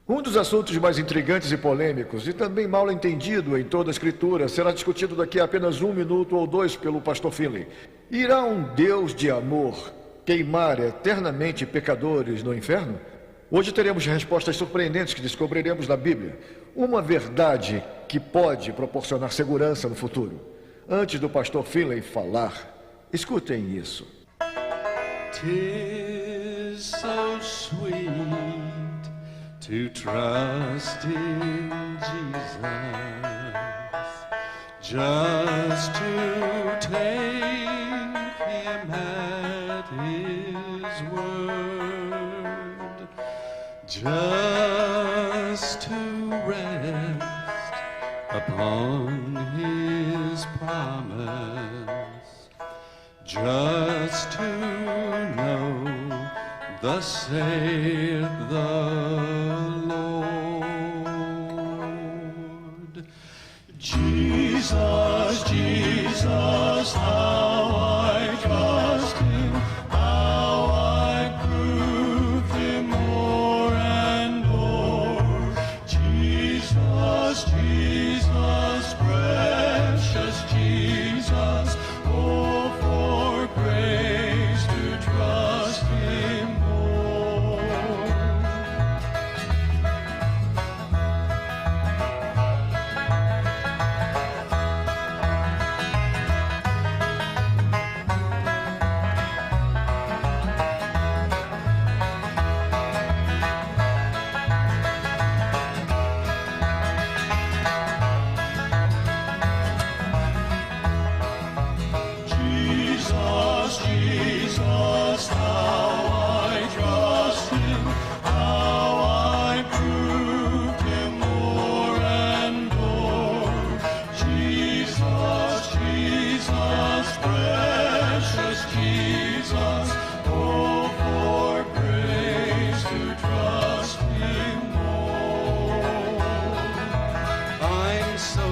Um dos assuntos mais intrigantes e polêmicos, e também mal entendido em toda a Escritura, será discutido daqui a apenas 1 minuto ou 2 pelo pastor Finley. Irá um Deus de amor queimar eternamente pecadores no inferno? Hoje teremos respostas surpreendentes que descobriremos na Bíblia. Uma verdade que pode proporcionar segurança no futuro. Antes do pastor Finley falar, escutem isso. 'Tis so sweet to trust in Jesus, just to take him at his word, just to rest upon his promise, just to know thus saith the Lord. Jesus, Jesus, how I trust him, how I prove him more and more. Jesus, Jesus, precious Jesus, oh, for grace to trust him more. Jesus, Jesus, how I trust him, how I proved him more and more. Jesus, Jesus, precious Jesus, oh, for grace to trust him more. I'm so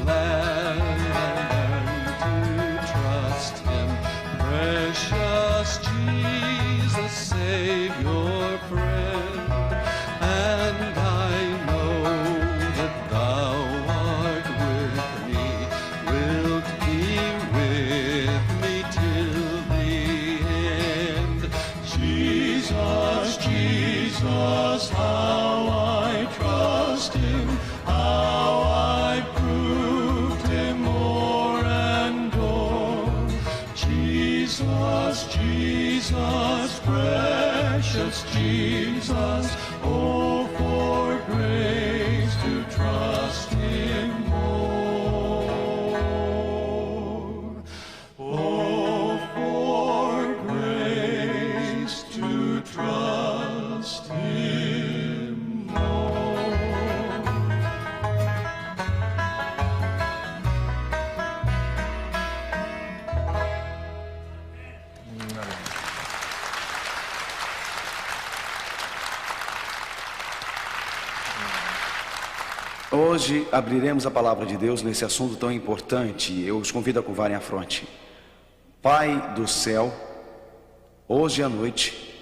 glad I learned to trust him, precious Jesus, Savior, friend, and I know that thou art with me, wilt be with me till the end. Jesus, Jesus, how I trust him, how I proved him more and more. Jesus, Jesus, precious Jesus, oh, for grace to trust him more. Oh, for grace to trust him more. Hoje abriremos a palavra de Deus nesse assunto tão importante. Eu os convido a curvarem a fronte. Pai do céu, hoje à noite,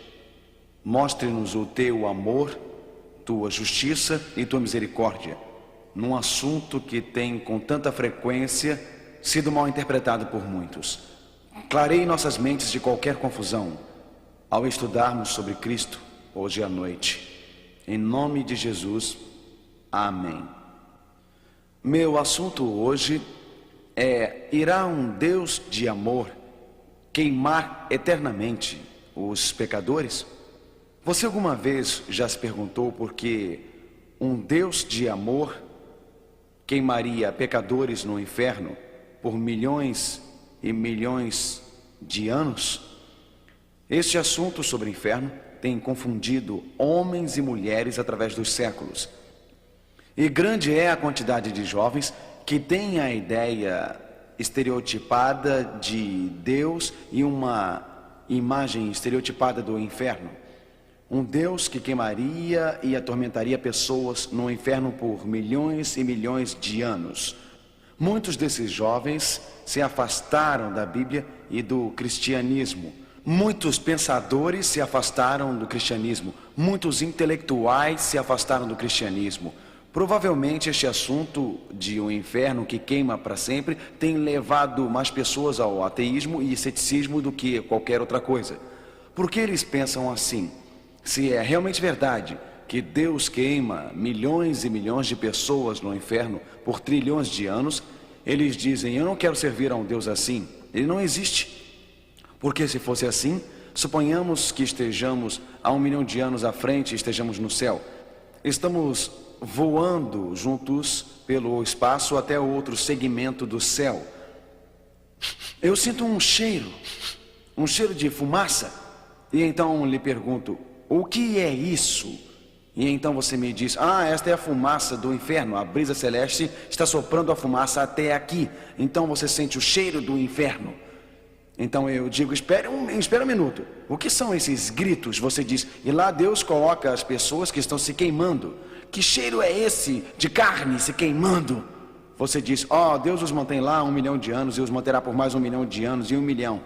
mostre-nos o teu amor, tua justiça e tua misericórdia, num assunto que tem com tanta frequência sido mal interpretado por muitos. Clareie nossas mentes de qualquer confusão ao estudarmos sobre Cristo hoje à noite. Em nome de Jesus, amém. Meu assunto hoje é: irá um Deus de amor queimar eternamente os pecadores? Você alguma vez já se perguntou por que um Deus de amor queimaria pecadores no inferno por milhões e milhões de anos? Este assunto sobre o inferno tem confundido homens e mulheres através dos séculos. E grande é a quantidade de jovens que têm a ideia estereotipada de Deus e uma imagem estereotipada do inferno. Um Deus que queimaria e atormentaria pessoas no inferno por milhões e milhões de anos. Muitos desses jovens se afastaram da Bíblia e do cristianismo, Muitos pensadores se afastaram do cristianismo, muitos intelectuais se afastaram do cristianismo. Provavelmente este assunto de um inferno que queima para sempre tem levado mais pessoas ao ateísmo e ceticismo do que qualquer outra coisa. Por que eles pensam assim? Se é realmente verdade que Deus queima milhões e milhões de pessoas no inferno por trilhões de anos, eles dizem: eu não quero servir a um Deus assim, ele não existe. Porque se fosse assim, suponhamos que estejamos a 1 milhão de anos à frente e estejamos no céu. Estamos voando juntos pelo espaço até outro segmento do céu. Eu sinto um cheiro de fumaça. E então lhe pergunto: o que é isso? E então você me diz: esta é a fumaça do inferno, a brisa celeste está soprando a fumaça até aqui. Então você sente o cheiro do inferno. Então eu digo: espera um minuto. O que são esses gritos? Você diz: e lá Deus coloca as pessoas que estão se queimando. Que cheiro é esse de carne se queimando? Você diz: Deus os mantém lá 1 milhão de anos e os manterá por mais 1 milhão de anos e 1 milhão.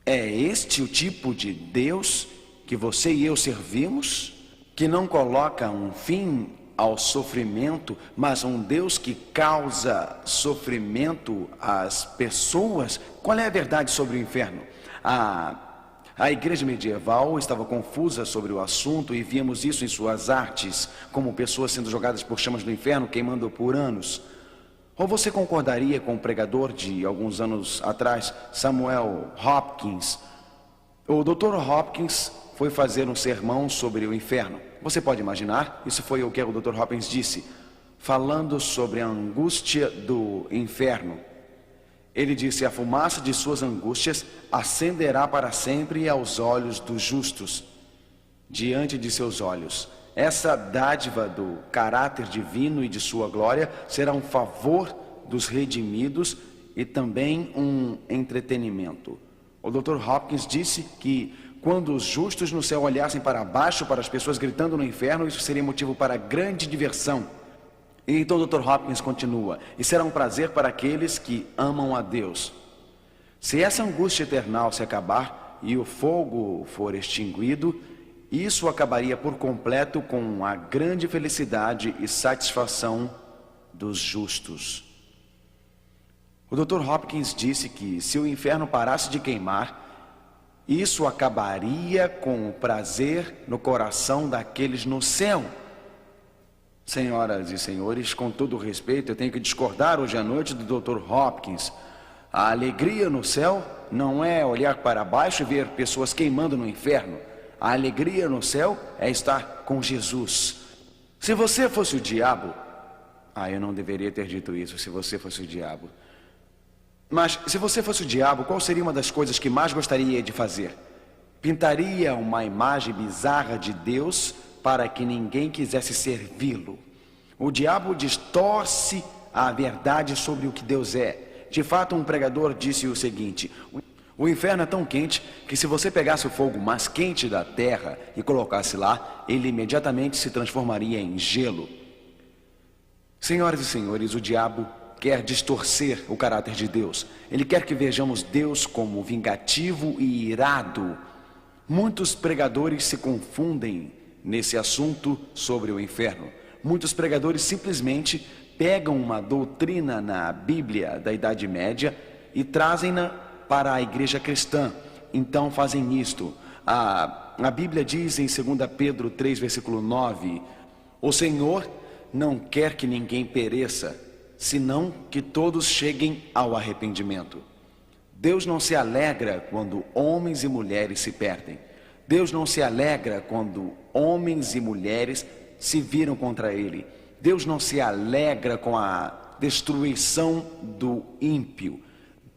É este o tipo de Deus que você e eu servimos? Que não coloca um fim ao sofrimento, mas um Deus que causa sofrimento às pessoas? Qual é a verdade sobre o inferno? A igreja medieval estava confusa sobre o assunto e víamos isso em suas artes, como pessoas sendo jogadas por chamas do inferno, queimando por anos. Ou você concordaria com o pregador de alguns anos atrás, Samuel Hopkins? O Dr. Hopkins foi fazer um sermão sobre o inferno. Você pode imaginar? Isso foi o que o Dr. Hopkins disse, falando sobre a angústia do inferno. Ele disse: a fumaça de suas angústias acenderá para sempre aos olhos dos justos, diante de seus olhos. Essa dádiva do caráter divino e de sua glória será um favor dos redimidos e também um entretenimento. O Dr. Hopkins disse que quando os justos no céu olhassem para baixo, para as pessoas gritando no inferno, isso seria motivo para grande diversão. E então o Dr. Hopkins continua: e será um prazer para aqueles que amam a Deus. Se essa angústia eternal se acabar e o fogo for extinguido, isso acabaria por completo com a grande felicidade e satisfação dos justos. O Dr. Hopkins disse que se o inferno parasse de queimar, isso acabaria com o prazer no coração daqueles no céu. Senhoras e senhores, com todo respeito, eu tenho que discordar hoje à noite do Dr. Hopkins. A alegria no céu não é olhar para baixo e ver pessoas queimando no inferno. A alegria no céu é estar com Jesus. Se você fosse o diabo... eu não deveria ter dito isso, se você fosse o diabo. Mas se você fosse o diabo, qual seria uma das coisas que mais gostaria de fazer? Pintaria uma imagem bizarra de Deus para que ninguém quisesse servi-lo. O diabo distorce a verdade sobre o que Deus é. De fato, um pregador disse o seguinte: o inferno é tão quente que se você pegasse o fogo mais quente da terra e colocasse lá, ele imediatamente se transformaria em gelo. Senhoras e senhores, o diabo quer distorcer o caráter de Deus. Ele quer que vejamos Deus como vingativo e irado. Muitos pregadores se confundem nesse assunto sobre o inferno. Muitos pregadores simplesmente pegam uma doutrina na Bíblia da Idade Média e trazem-na para a igreja cristã. Então fazem isto. A Bíblia diz em 2 Pedro 3, versículo 9: o Senhor não quer que ninguém pereça, senão que todos cheguem ao arrependimento. Deus não se alegra quando homens e mulheres se perdem. Deus não se alegra quando homens e mulheres se viram contra Ele. Deus não se alegra com a destruição do ímpio.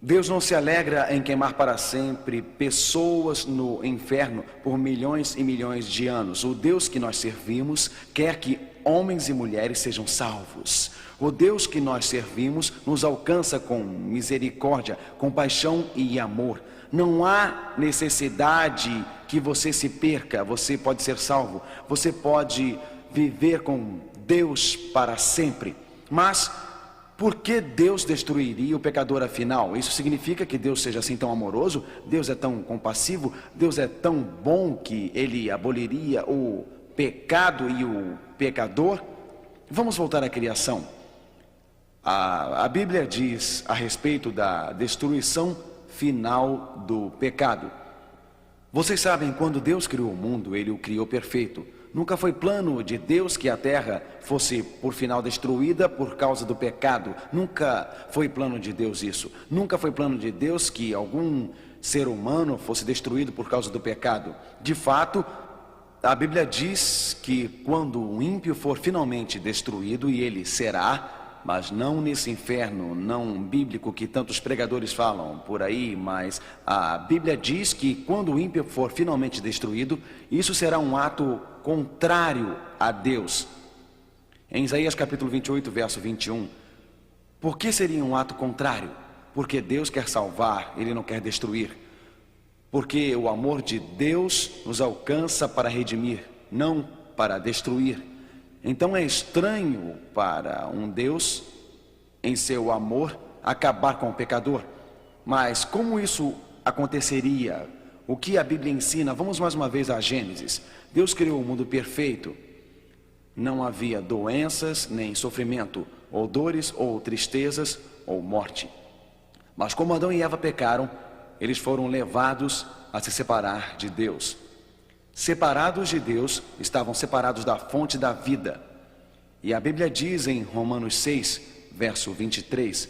Deus não se alegra em queimar para sempre pessoas no inferno por milhões e milhões de anos. O Deus que nós servimos quer que homens e mulheres sejam salvos. O Deus que nós servimos nos alcança com misericórdia, compaixão e amor. Não há necessidade que você se perca, você pode ser salvo, você pode viver com Deus para sempre. Mas por que Deus destruiria o pecador afinal? Isso significa que Deus seja assim tão amoroso? Deus é tão compassivo? Deus é tão bom que Ele aboliria o pecado e o pecador? Vamos voltar à criação. A Bíblia diz a respeito da destruição final do pecado. Vocês sabem, quando Deus criou o mundo, Ele o criou perfeito. Nunca foi plano de Deus que a terra fosse por final destruída por causa do pecado. Nunca foi plano de Deus isso. Nunca foi plano de Deus que algum ser humano fosse destruído por causa do pecado. De fato, a Bíblia diz que quando o ímpio for finalmente destruído, e ele será, mas não nesse inferno não bíblico que tantos pregadores falam por aí, mas a Bíblia diz que quando o ímpio for finalmente destruído, isso será um ato contrário a Deus. Em Isaías capítulo 28, verso 21, por que seria um ato contrário? Porque Deus quer salvar, Ele não quer destruir. Porque o amor de Deus nos alcança para redimir, não para destruir. Então é estranho para um Deus, em seu amor, acabar com o pecador. Mas como isso aconteceria? O que a Bíblia ensina? Vamos mais uma vez a Gênesis. Deus criou o mundo perfeito. Não havia doenças, nem sofrimento, ou dores, ou tristezas, ou morte. Mas como Adão e Eva pecaram, eles foram levados a se separar de Deus. Separados de Deus, estavam separados da fonte da vida. E a Bíblia diz em Romanos 6, verso 23,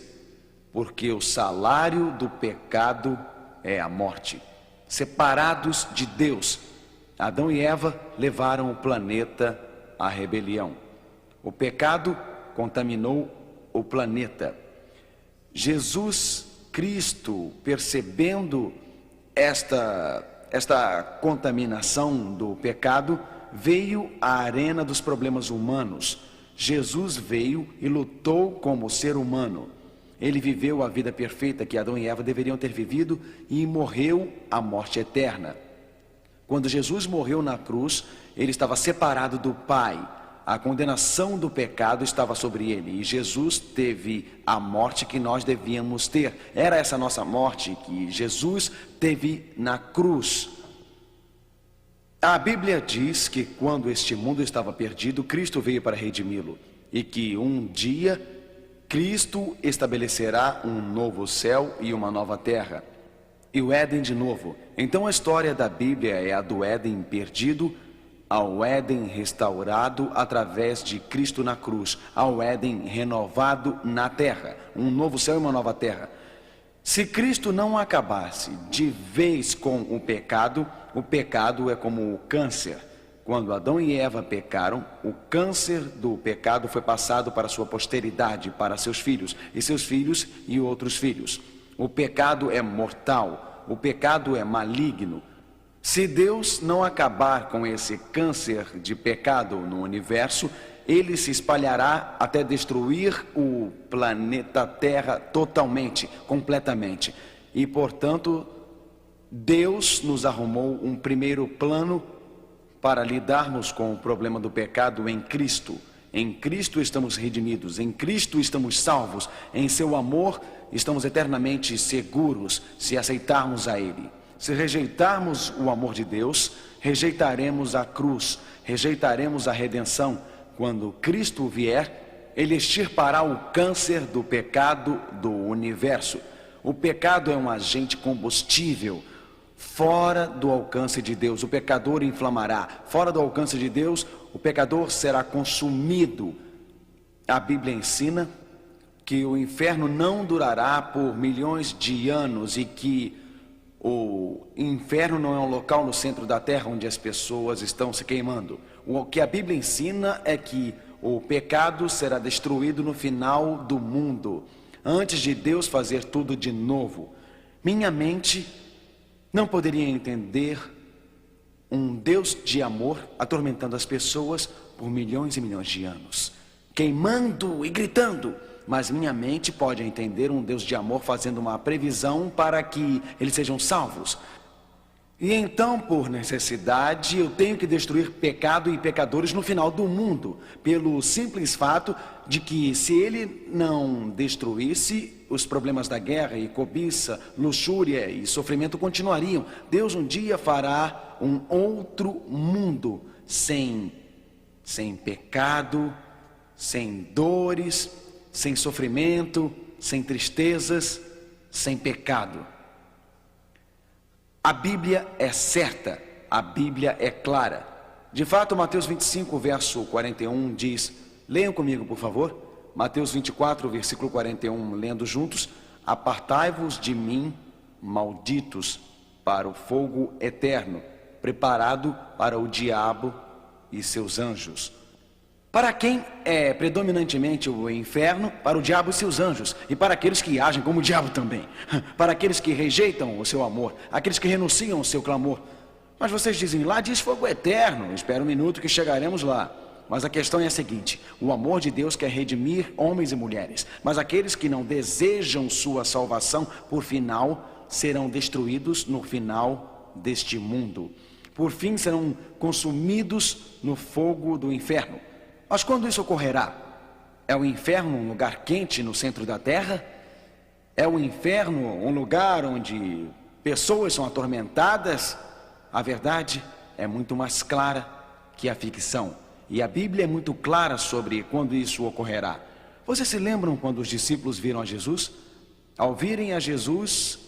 porque o salário do pecado é a morte. Separados de Deus, Adão e Eva levaram o planeta à rebelião. O pecado contaminou o planeta. Jesus Cristo, percebendo esta contaminação do pecado, veio à arena dos problemas humanos. Jesus veio e lutou como ser humano. Ele viveu a vida perfeita que Adão e Eva deveriam ter vivido e morreu a morte eterna. Quando Jesus morreu na cruz, ele estava separado do Pai. A condenação do pecado estava sobre ele e Jesus teve a morte que nós devíamos ter. Era essa nossa morte que Jesus teve na cruz. A Bíblia diz que quando este mundo estava perdido, Cristo veio para redimi-lo e que um dia Cristo estabelecerá um novo céu e uma nova terra e o Éden de novo. Então a história da Bíblia é a do Éden perdido ao Éden restaurado através de Cristo na cruz, ao Éden renovado na terra, um novo céu e uma nova terra. Se Cristo não acabasse de vez com o pecado é como o câncer. Quando Adão e Eva pecaram, o câncer do pecado foi passado para sua posteridade, para seus filhos, e seus filhos e outros filhos. O pecado é mortal, o pecado é maligno. Se Deus não acabar com esse câncer de pecado no universo, ele se espalhará até destruir o planeta Terra totalmente, completamente. E, portanto, Deus nos arrumou um primeiro plano para lidarmos com o problema do pecado em Cristo. Em Cristo estamos redimidos, em Cristo estamos salvos, em seu amor estamos eternamente seguros se aceitarmos a Ele. Se rejeitarmos o amor de Deus, rejeitaremos a cruz, rejeitaremos a redenção. Quando Cristo vier, Ele extirpará o câncer do pecado do universo. O pecado é um agente combustível, fora do alcance de Deus. O pecador inflamará. Fora do alcance de Deus, o pecador será consumido. A Bíblia ensina que o inferno não durará por milhões de anos e que o inferno não é um local no centro da terra onde as pessoas estão se queimando. O que a Bíblia ensina é que o pecado será destruído no final do mundo, antes de Deus fazer tudo de novo. Minha mente não poderia entender um Deus de amor atormentando as pessoas por milhões e milhões de anos, queimando e gritando. Mas minha mente pode entender um Deus de amor fazendo uma previsão para que eles sejam salvos. E então, por necessidade, eu tenho que destruir pecado e pecadores no final do mundo, pelo simples fato de que, se ele não destruísse, os problemas da guerra e cobiça, luxúria e sofrimento continuariam. Deus um dia fará um outro mundo sem pecado, sem dores, sem sofrimento, sem tristezas, sem pecado. A Bíblia é certa, a Bíblia é clara. De fato, Mateus 25, verso 41 diz, leiam comigo, por favor. Mateus 24, versículo 41, lendo juntos: apartai-vos de mim, malditos, para o fogo eterno, preparado para o diabo e seus anjos. Para quem é predominantemente o inferno? Para o diabo e seus anjos, e para aqueles que agem como o diabo também, para aqueles que rejeitam o seu amor, aqueles que renunciam ao seu clamor. Mas vocês dizem, lá diz fogo eterno. Espera um minuto que chegaremos lá. Mas a questão é a seguinte: o amor de Deus quer redimir homens e mulheres, mas aqueles que não desejam sua salvação, por final, serão destruídos no final deste mundo. Por fim, serão consumidos no fogo do inferno. Mas quando isso ocorrerá? É o inferno um lugar quente no centro da terra? É o inferno um lugar onde pessoas são atormentadas? A verdade é muito mais clara que a ficção. E a Bíblia é muito clara sobre quando isso ocorrerá. Vocês se lembram quando os discípulos viram a Jesus? Ao virem a Jesus,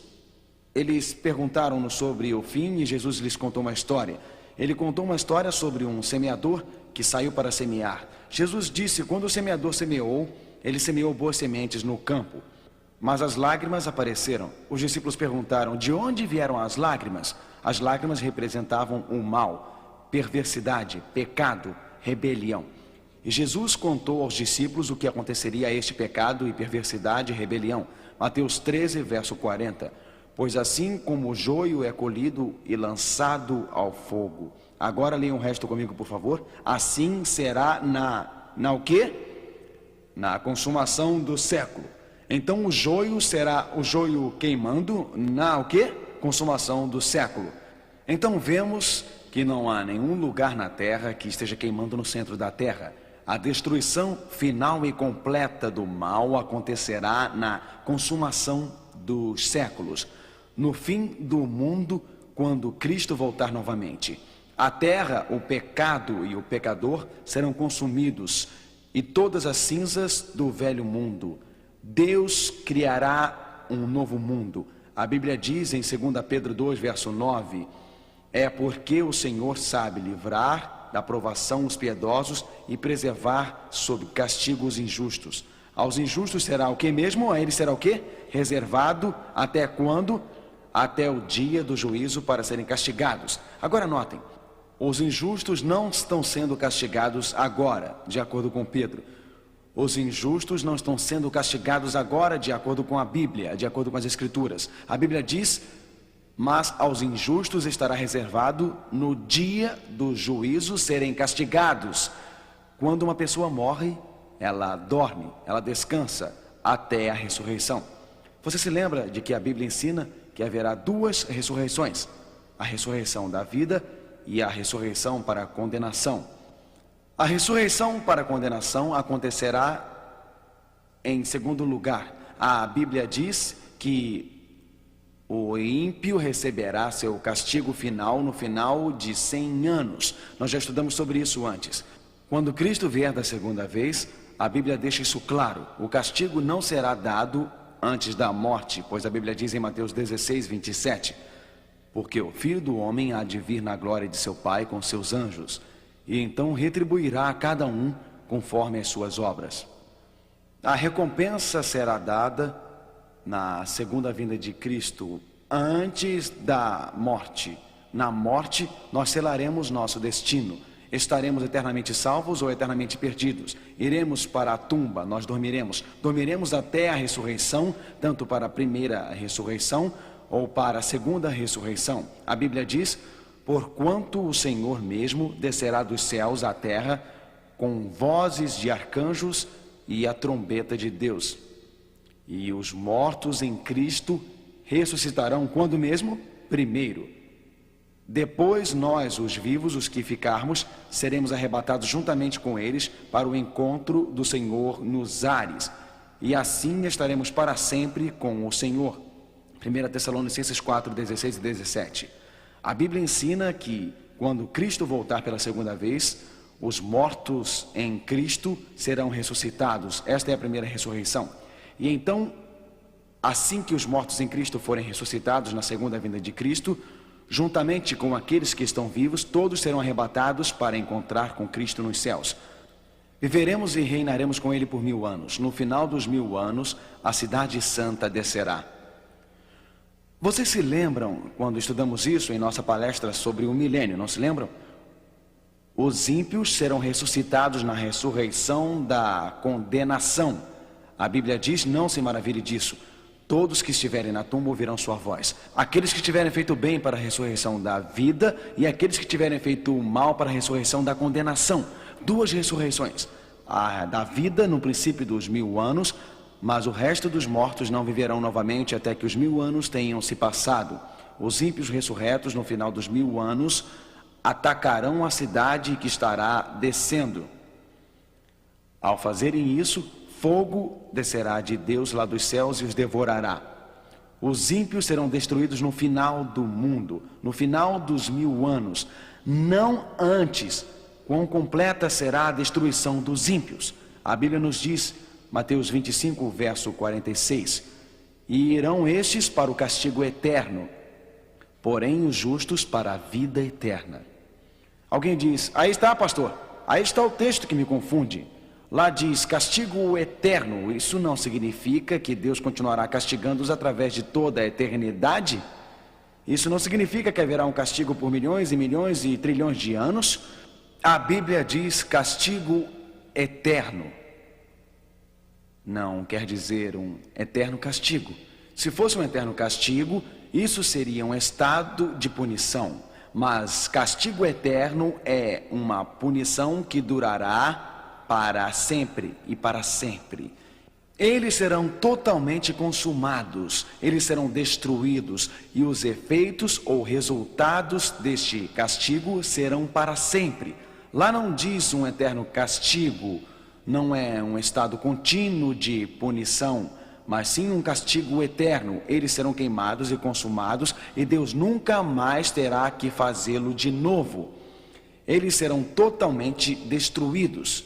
eles perguntaram-no sobre o fim e Jesus lhes contou uma história. Ele contou uma história sobre um semeador que saiu para semear. Jesus disse: quando o semeador semeou, ele semeou boas sementes no campo, mas as lágrimas apareceram. Os discípulos perguntaram: de onde vieram as lágrimas? As lágrimas representavam o mal, perversidade, pecado, rebelião. E Jesus contou aos discípulos o que aconteceria a este pecado e perversidade e rebelião. Mateus 13, verso 40. Pois assim como o joio é colhido e lançado ao fogo. Agora leiam o resto comigo, por favor. Assim será na o quê? Na consumação do século. Então o joio será o joio queimando na o quê? Consumação do século. Então vemos que não há nenhum lugar na terra que esteja queimando no centro da terra. A destruição final e completa do mal acontecerá na consumação dos séculos, no fim do mundo, quando Cristo voltar novamente. A terra, o pecado e o pecador serão consumidos, e todas as cinzas do velho mundo. Deus criará um novo mundo. A Bíblia diz em 2 Pedro 2, verso 9, é porque o Senhor sabe livrar da provação os piedosos e preservar sob castigo os injustos. Aos injustos será o que mesmo? A eles será o que? Reservado até quando? Até o dia do juízo para serem castigados. Agora notem, os injustos não estão sendo castigados agora, de acordo com Pedro. Os injustos não estão sendo castigados agora, de acordo com a Bíblia, de acordo com as Escrituras. A Bíblia diz: mas aos injustos estará reservado no dia do juízo serem castigados. Quando uma pessoa morre, ela dorme, ela descansa até a ressurreição. Você se lembra de que a Bíblia ensina que haverá duas ressurreições: a ressurreição da vida e a ressurreição para a condenação. A ressurreição para a condenação acontecerá em segundo lugar. A Bíblia diz que o ímpio receberá seu castigo final no final de 100 anos. Nós já estudamos sobre isso antes. Quando Cristo vier da segunda vez, a Bíblia deixa isso claro. O castigo não será dado antes da morte, pois a Bíblia diz em Mateus 16, 27, porque o Filho do Homem há de vir na glória de seu Pai com seus anjos, e então retribuirá a cada um conforme as suas obras. A recompensa será dada na segunda vinda de Cristo, antes da morte. Na morte, nós selaremos nosso destino. Estaremos eternamente salvos ou eternamente perdidos. Iremos para a tumba, nós dormiremos. Dormiremos até a ressurreição, tanto para a primeira ressurreição ou para a segunda ressurreição. A Bíblia diz: porquanto o Senhor mesmo descerá dos céus à terra com vozes de arcanjos e a trombeta de Deus. E os mortos em Cristo ressuscitarão quando mesmo? Primeiro. Depois nós, os vivos, os que ficarmos, seremos arrebatados juntamente com eles para o encontro do Senhor nos ares. E assim estaremos para sempre com o Senhor. 1 Tessalonicenses 4, 16 e 17. A Bíblia ensina que quando Cristo voltar pela segunda vez, os mortos em Cristo serão ressuscitados. Esta é a primeira ressurreição. E então, assim que os mortos em Cristo forem ressuscitados na segunda vinda de Cristo, juntamente com aqueles que estão vivos, todos serão arrebatados para encontrar com Cristo nos céus. Viveremos e reinaremos com Ele por 1000 anos. No final dos 1000 anos, a cidade santa descerá. Vocês se lembram, quando estudamos isso em nossa palestra sobre o milênio, não se lembram? Os ímpios serão ressuscitados na ressurreição da condenação. A Bíblia diz, não se maravilhe disso. Todos que estiverem na tumba ouvirão sua voz. Aqueles que tiverem feito bem para a ressurreição da vida e aqueles que tiverem feito mal para a ressurreição da condenação. 2 ressurreições. A da vida no princípio dos 1000 anos, mas o resto dos mortos não viverão novamente até que os 1000 anos tenham se passado. Os ímpios ressurretos no final dos 1000 anos atacarão a cidade que estará descendo. Ao fazerem isso, fogo descerá de Deus lá dos céus e os devorará. Os ímpios serão destruídos no final do mundo, no final dos 1000 anos, não antes. Quão completa será a destruição dos ímpios? A Bíblia nos diz, Mateus 25, verso 46, e irão estes para o castigo eterno, porém os justos para a vida eterna. Alguém diz, aí está, pastor, aí está o texto que me confunde. Lá diz castigo eterno. Isso não significa que Deus continuará castigando-os através de toda a eternidade? Isso não significa que haverá um castigo por milhões e milhões e trilhões de anos? A Bíblia diz castigo eterno. Não quer dizer um eterno castigo. Se fosse um eterno castigo, isso seria um estado de punição. Mas castigo eterno é uma punição que durará para sempre e para sempre. Eles serão totalmente consumados, eles serão destruídos, e os efeitos ou resultados deste castigo serão para sempre. Lá não diz um eterno castigo, não é um estado contínuo de punição, mas sim um castigo eterno. Eles serão queimados e consumados, e Deus nunca mais terá que fazê-lo de novo. Eles serão totalmente destruídos.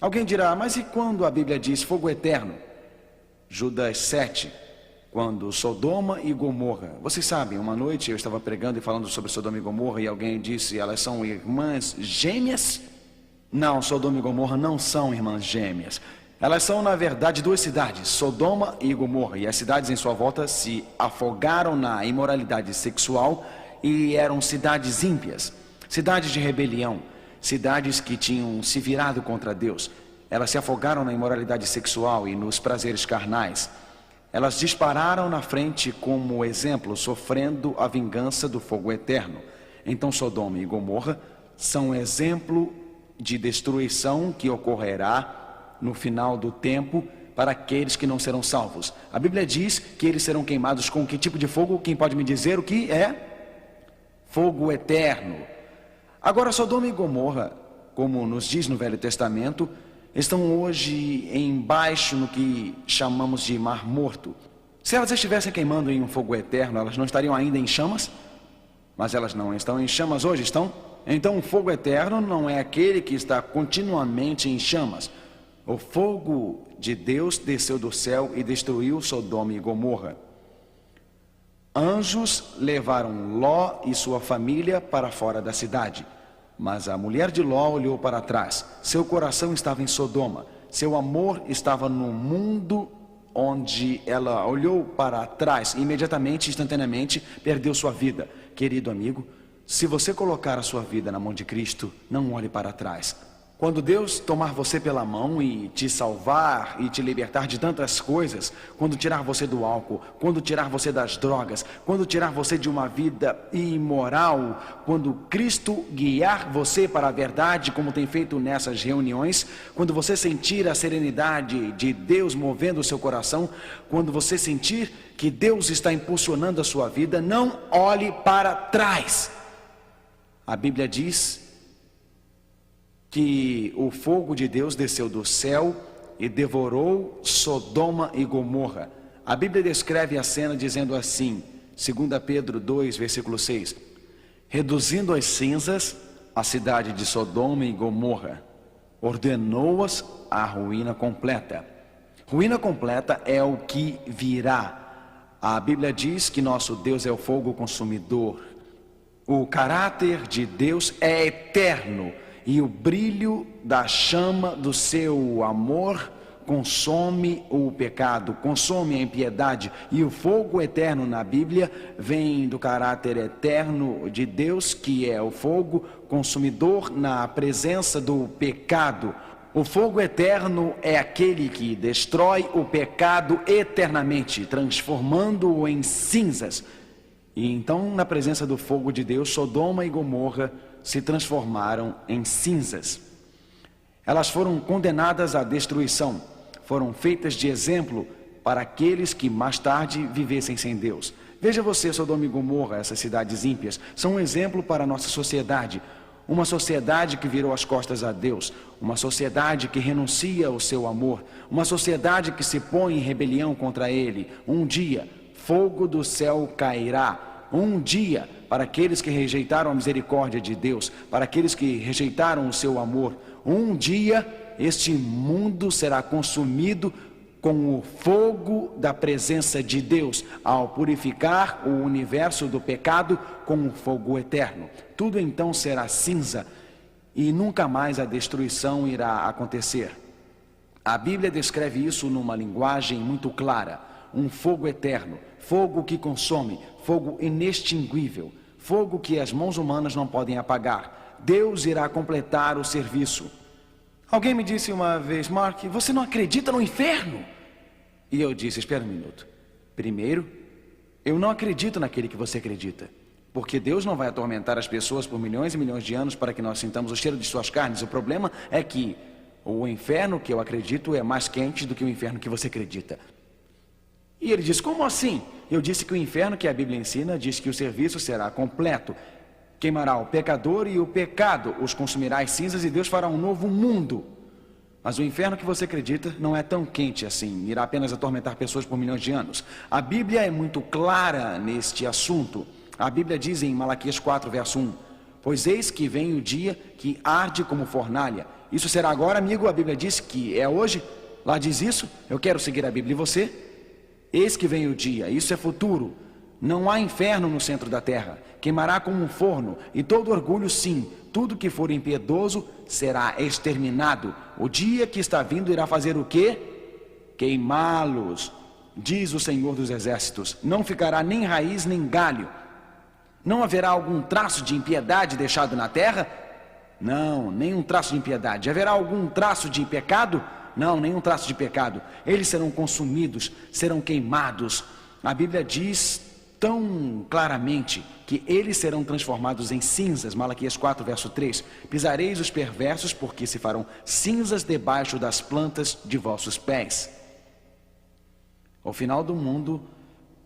Alguém dirá, mas e quando a Bíblia diz fogo eterno? Judas 7, quando Sodoma e Gomorra. Vocês sabem, uma noite eu estava pregando e falando sobre Sodoma e Gomorra e alguém disse, elas são irmãs gêmeas? Não, Sodoma e Gomorra não são irmãs gêmeas. Elas são, na verdade, 2 cidades, Sodoma e Gomorra. E as cidades em sua volta se afogaram na imoralidade sexual e eram cidades ímpias, cidades de rebelião, cidades que tinham se virado contra Deus. Elas se afogaram na imoralidade sexual e nos prazeres carnais. Elas dispararam na frente como exemplo, sofrendo a vingança do fogo eterno. Então Sodoma e Gomorra são exemplo de destruição que ocorrerá no final do tempo para aqueles que não serão salvos. A Bíblia diz que eles serão queimados com que tipo de fogo? Quem pode me dizer o que é? Fogo eterno. Agora Sodoma e Gomorra, como nos diz no Velho Testamento, estão hoje embaixo no que chamamos de Mar Morto. Se elas estivessem queimando em um fogo eterno, elas não estariam ainda em chamas? Mas elas não estão em chamas hoje, estão? Então o fogo eterno não é aquele que está continuamente em chamas. O fogo de Deus desceu do céu e destruiu Sodoma e Gomorra. Anjos levaram Ló e sua família para fora da cidade. Mas a mulher de Ló olhou para trás. Seu coração estava em Sodoma. Seu amor estava no mundo onde ela olhou para trás. E imediatamente, instantaneamente, perdeu sua vida. Querido amigo, se você colocar a sua vida na mão de Cristo, não olhe para trás. Quando Deus tomar você pela mão e te salvar e te libertar de tantas coisas, quando tirar você do álcool, quando tirar você das drogas, quando tirar você de uma vida imoral, quando Cristo guiar você para a verdade, como tem feito nessas reuniões, quando você sentir a serenidade de Deus movendo o seu coração, quando você sentir que Deus está impulsionando a sua vida, não olhe para trás. A Bíblia diz que o fogo de Deus desceu do céu e devorou Sodoma e Gomorra. A Bíblia descreve a cena dizendo assim, 2 Pedro 2, versículo 6, reduzindo às cinzas a cidade de Sodoma e Gomorra, ordenou-as à ruína completa. Ruína completa é o que virá. A Bíblia diz que nosso Deus é o fogo consumidor. O caráter de Deus é eterno e o brilho da chama do seu amor consome o pecado, consome a impiedade. E o fogo eterno na Bíblia vem do caráter eterno de Deus, que é o fogo consumidor na presença do pecado. O fogo eterno é aquele que destrói o pecado eternamente, transformando-o em cinzas. E então, na presença do fogo de Deus, Sodoma e Gomorra se transformaram em cinzas. Elas foram condenadas à destruição, foram feitas de exemplo para aqueles que mais tarde vivessem sem Deus. Veja você, Sodoma e Gomorra, essas cidades ímpias, são um exemplo para a nossa sociedade. Uma sociedade que virou as costas a Deus, uma sociedade que renuncia ao seu amor, uma sociedade que se põe em rebelião contra Ele. Um dia, fogo do céu cairá. Um dia, para aqueles que rejeitaram a misericórdia de Deus, para aqueles que rejeitaram o seu amor, um dia este mundo será consumido com o fogo da presença de Deus, ao purificar o universo do pecado com o fogo eterno. Tudo então será cinza e nunca mais a destruição irá acontecer. A Bíblia descreve isso numa linguagem muito clara: um fogo eterno, fogo que consome, fogo inextinguível, fogo que as mãos humanas não podem apagar. Deus irá completar o serviço. Alguém me disse uma vez: Mark, você não acredita no inferno? E eu disse: espera um minuto. Primeiro, eu não acredito naquele que você acredita, porque Deus não vai atormentar as pessoas por milhões e milhões de anos para que nós sintamos o cheiro de suas carnes. O problema é que o inferno que eu acredito é mais quente do que o inferno que você acredita. E ele disse: como assim? Eu disse que o inferno que a Bíblia ensina diz que o serviço será completo. Queimará o pecador e o pecado os consumirá as cinzas e Deus fará um novo mundo. Mas o inferno que você acredita não é tão quente assim, irá apenas atormentar pessoas por milhões de anos. A Bíblia é muito clara neste assunto. A Bíblia diz em Malaquias 4, verso 1, pois eis que vem o dia que arde como fornalha. Isso será agora, amigo? A Bíblia diz que é hoje? Lá diz isso? Eu quero seguir a Bíblia. E você? Eis que vem o dia, isso é futuro. Não há inferno no centro da terra, queimará como um forno, e todo orgulho sim, tudo que for impiedoso será exterminado. O dia que está vindo irá fazer o quê? Queimá-los, diz o Senhor dos Exércitos. Não ficará nem raiz nem galho. Não haverá algum traço de impiedade deixado na terra? Não, nenhum traço de impiedade. Haverá algum traço de pecado? Não, nenhum traço de pecado. Eles serão consumidos, serão queimados. A Bíblia diz tão claramente que eles serão transformados em cinzas. Malaquias 4, verso 3. Pisareis os perversos, porque se farão cinzas debaixo das plantas de vossos pés. Ao final do mundo,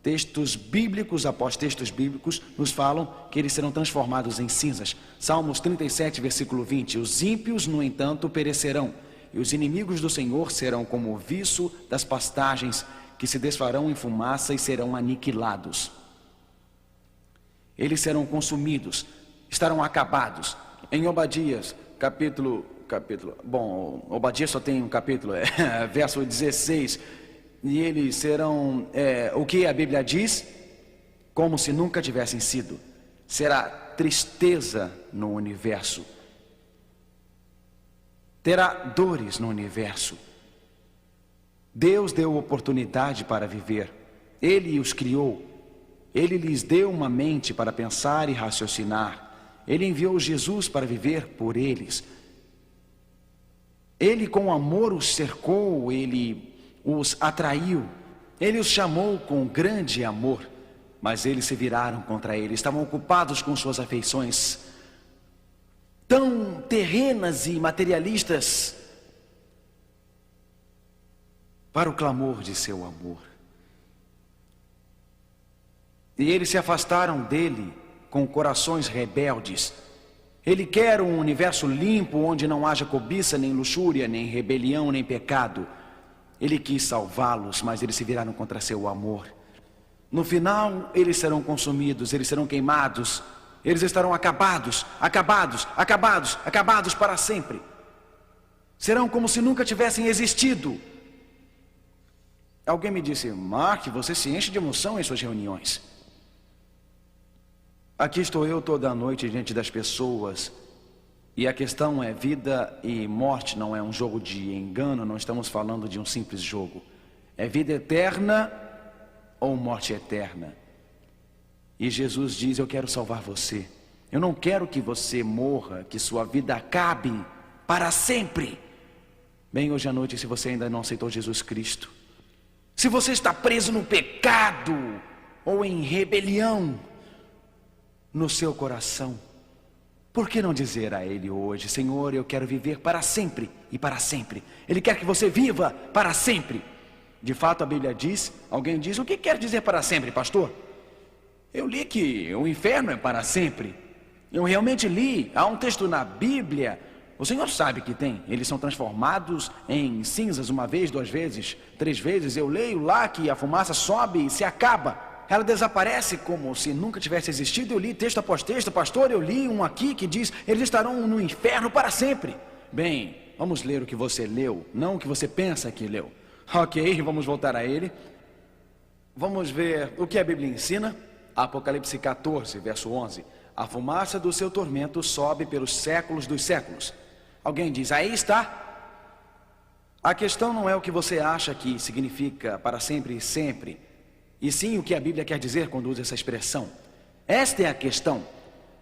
textos bíblicos após textos bíblicos nos falam que eles serão transformados em cinzas. Salmos 37, versículo 20. Os ímpios, no entanto, perecerão, e os inimigos do Senhor serão como o viço das pastagens, que se desfarão em fumaça e serão aniquilados. Eles serão consumidos, estarão acabados. Em Obadias, Obadias só tem um capítulo, verso 16, e eles serão, o que a Bíblia diz? Como se nunca tivessem sido. Será tristeza no universo. Terá dores no universo. Deus deu oportunidade para viver. Ele os criou. Ele lhes deu uma mente para pensar e raciocinar. Ele enviou Jesus para viver por eles. Ele com amor os cercou, ele os atraiu. Ele os chamou com grande amor. Mas eles se viraram contra ele. Estavam ocupados com suas afeições tão terrenas e materialistas para o clamor de seu amor. E eles se afastaram dele com corações rebeldes. Ele quer um universo limpo, onde não haja cobiça, nem luxúria, nem rebelião, nem pecado. Ele quis salvá-los, mas eles se viraram contra seu amor. No final, eles serão consumidos, eles serão queimados, eles estarão acabados para sempre. Serão como se nunca tivessem existido. Alguém me disse: Mark, você se enche de emoção em suas reuniões. Aqui estou eu toda a noite diante das pessoas, e a questão é vida e morte, não é um jogo de engano, não estamos falando de um simples jogo. É vida eterna ou morte eterna. E Jesus diz: eu quero salvar você. Eu não quero que você morra, que sua vida acabe para sempre. Bem, hoje à noite, se você ainda não aceitou Jesus Cristo, se você está preso no pecado ou em rebelião no seu coração, por que não dizer a Ele hoje: Senhor, eu quero viver para sempre e para sempre. Ele quer que você viva para sempre. De fato, a Bíblia diz, alguém diz: o que quer dizer para sempre, pastor? Eu li que o inferno é para sempre. Eu realmente li, há um texto na Bíblia, o Senhor sabe que tem, eles são transformados em cinzas uma vez, 2 vezes, 3 vezes. Eu leio lá que a fumaça sobe e se acaba, ela desaparece como se nunca tivesse existido. Eu li texto após texto, pastor, eu li um aqui que diz: eles estarão no inferno para sempre. Bem, vamos ler o que você leu, não o que você pensa que leu. Ok, vamos voltar a ele. Vamos ver o que a Bíblia ensina. Apocalipse 14, verso 11. A fumaça do seu tormento sobe pelos séculos dos séculos. Alguém diz: aí está. A questão não é o que você acha que significa para sempre e sempre, e sim o que a Bíblia quer dizer quando usa essa expressão. Esta é a questão.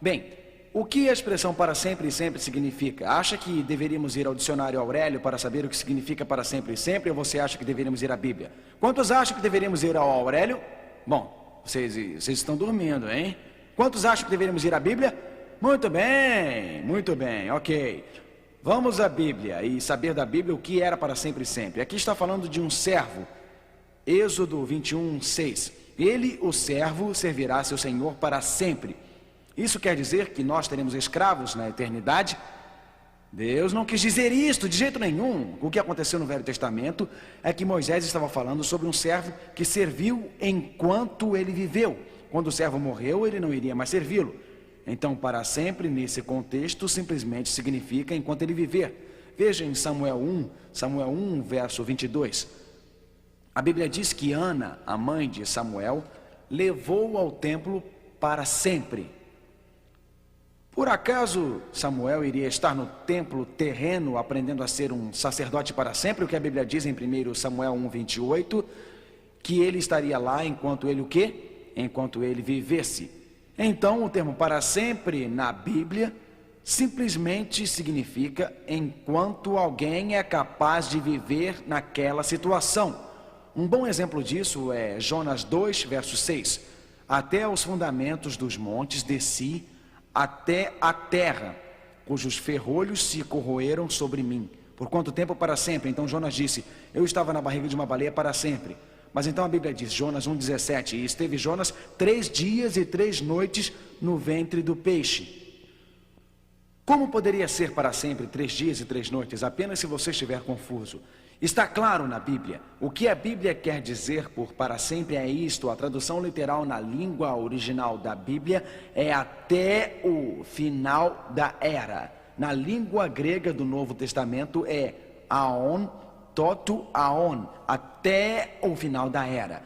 Bem, o que a expressão para sempre e sempre significa? Acha que deveríamos ir ao dicionário Aurélio para saber o que significa para sempre e sempre, ou você acha que deveríamos ir à Bíblia? Quantos acham que deveríamos ir ao Aurélio? Bom, vocês estão dormindo, hein? Quantos acham que deveríamos ir à Bíblia? Muito bem, ok. Vamos à Bíblia e saber da Bíblia o que era para sempre e sempre. Aqui está falando de um servo. Êxodo 21, 6. Ele, o servo, servirá seu Senhor para sempre. Isso quer dizer que nós teremos escravos na eternidade? Deus não quis dizer isto de jeito nenhum. O que aconteceu no Velho Testamento é que Moisés estava falando sobre um servo que serviu enquanto ele viveu. Quando o servo morreu, ele não iria mais servi-lo. Então, para sempre, nesse contexto, simplesmente significa enquanto ele viver. Veja em Samuel 1, verso 22. A Bíblia diz que Ana, a mãe de Samuel, levou ao templo para sempre. Por acaso Samuel iria estar no templo terreno aprendendo a ser um sacerdote para sempre? O que a Bíblia diz em 1 Samuel 1:28, que ele estaria lá enquanto ele o quê? Enquanto ele vivesse. Então o termo para sempre na Bíblia simplesmente significa enquanto alguém é capaz de viver naquela situação. Um bom exemplo disso é Jonas 2, verso 6. Até os fundamentos dos montes desci, até a terra, cujos ferrolhos se corroeram sobre mim. Por quanto tempo? Para sempre. Então Jonas disse: eu estava na barriga de uma baleia para sempre. Mas então a Bíblia diz, Jonas 1,17, e esteve Jonas 3 dias e 3 noites no ventre do peixe. Como poderia ser para sempre 3 dias e 3 noites? Apenas se você estiver confuso. Está claro na Bíblia. O que a Bíblia quer dizer por para sempre é isto. A tradução literal na língua original da Bíblia é até o final da era. Na língua grega do Novo Testamento é aon, toto aon, até o final da era.